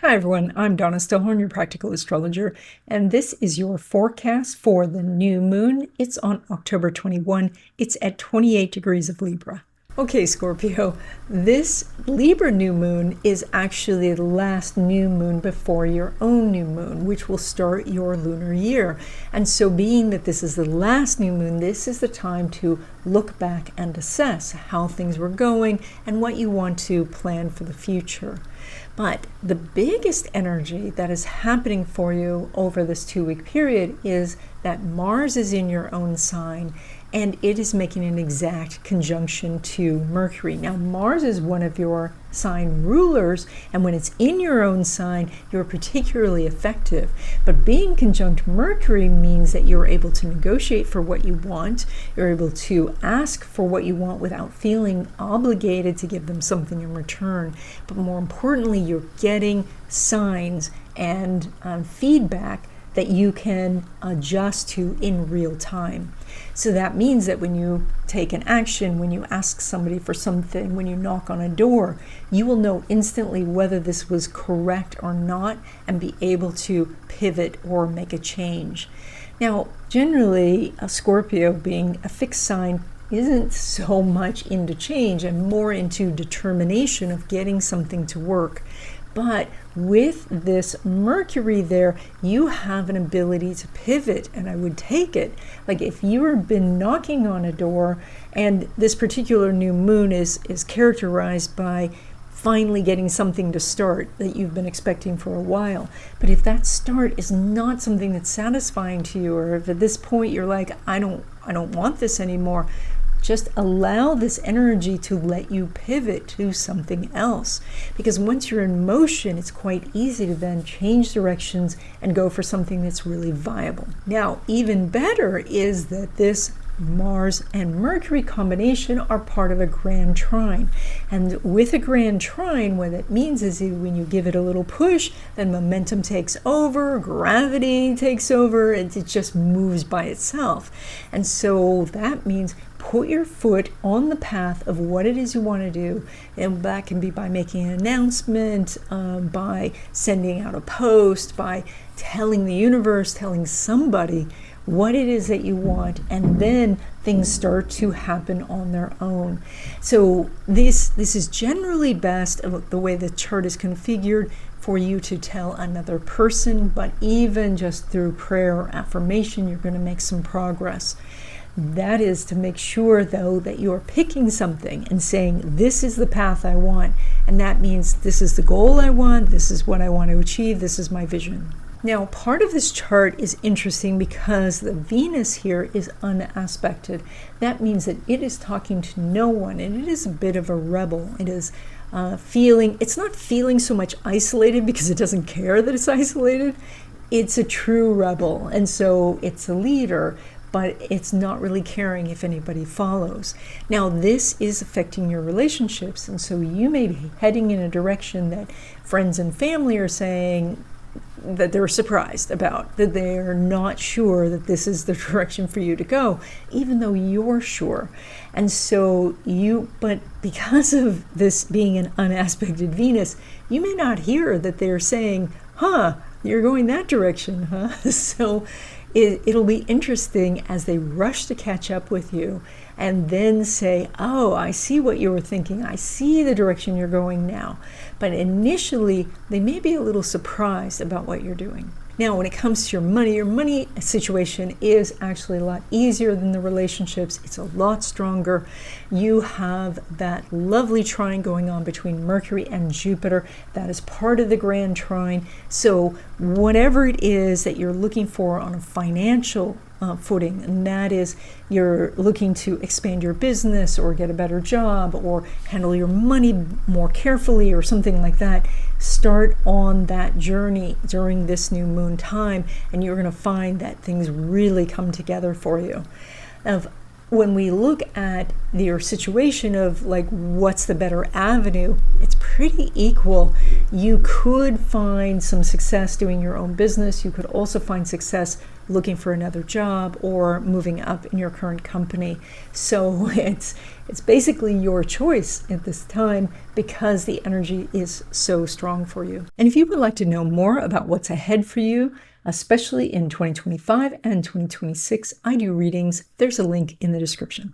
Hi everyone, I'm Donna Stellhorn, your practical astrologer, and this is your forecast for the new moon. It's on October 21. It's at 28 degrees of Libra. Okay, Scorpio, this Libra new moon is actually the last new moon before your own new moon, which will start your lunar year. And so being that this is the last new moon, this is the time to look back and assess how things were going and what you want to plan for the future. But the biggest energy that is happening for you over this 2-week period is that Mars is in your own sign and it is making an exact conjunction to Mercury. Now, Mars is one of your sign rulers, and when it's in your own sign, you're particularly effective. But being conjunct Mercury means that you're able to negotiate for what you want, you're able to ask for what you want without feeling obligated to give them something in return. But more importantly, you're getting signs and feedback that you can adjust to in real time. So that means that when you take an action, when you ask somebody for something, when you knock on a door, you will know instantly whether this was correct or not and be able to pivot or make a change. Now, generally, a Scorpio being a fixed sign isn't so much into change and more into determination of getting something to work. But with this Mercury there, you have an ability to pivot, and I would take it. Like if you've been knocking on a door, and this particular new moon is characterized by finally getting something to start that you've been expecting for a while. But if that start is not something that's satisfying to you, or if at this point you're like, I don't want this anymore, just allow this energy to let you pivot to something else. Because once you're in motion, it's quite easy to then change directions and go for something that's really viable. Now, even better is that this Mars and Mercury combination are part of a grand trine. And with a grand trine, what it means is when you give it a little push, then momentum takes over, gravity takes over, it just moves by itself. And so that means put your foot on the path of what it is you want to do. And that can be by making an announcement, by sending out a post, by telling the universe, telling somebody what it is that you want, and then things start to happen on their own. So this is generally best, the way the chart is configured, for you to tell another person, but even just through prayer or affirmation, you're going to make some progress. That is to make sure, though, that you're picking something and saying, this is the path I want. And that means this is the goal I want, this is what I want to achieve, this is my vision. Now, part of this chart is interesting because the Venus here is unaspected. That means that it is talking to no one, and it is a bit of a rebel. It is it's not feeling so much isolated because it doesn't care that it's isolated. It's a true rebel, and so it's a leader, but it's not really caring if anybody follows. Now, this is affecting your relationships, and so you may be heading in a direction that friends and family are saying that they're surprised about, that they're not sure that this is the direction for you to go, even though you're sure. And so but because of this being an unaspected Venus, you may not hear that they're saying, you're going that direction, huh? So it'll be interesting as they rush to catch up with you and then say, oh, I see what you were thinking. I see the direction you're going now. But initially, they may be a little surprised about what you're doing. Now, when it comes to your money situation is actually a lot easier than the relationships. It's a lot stronger. You have that lovely trine going on between Mercury and Jupiter. That is part of the grand trine. So whatever it is that you're looking for on a financial footing, and that is you're looking to expand your business or get a better job or handle your money more carefully or something like that, start on that journey during this new moon time, and you're going to find that things really come together for you. Now, when we look at your situation of like what's the better avenue, it's pretty equal. You could find some success doing your own business. You could also find success looking for another job or moving up in your current company. So it's basically your choice at this time because the energy is so strong for you. And if you would like to know more about what's ahead for you, especially in 2025 and 2026, I do readings. There's a link in the description.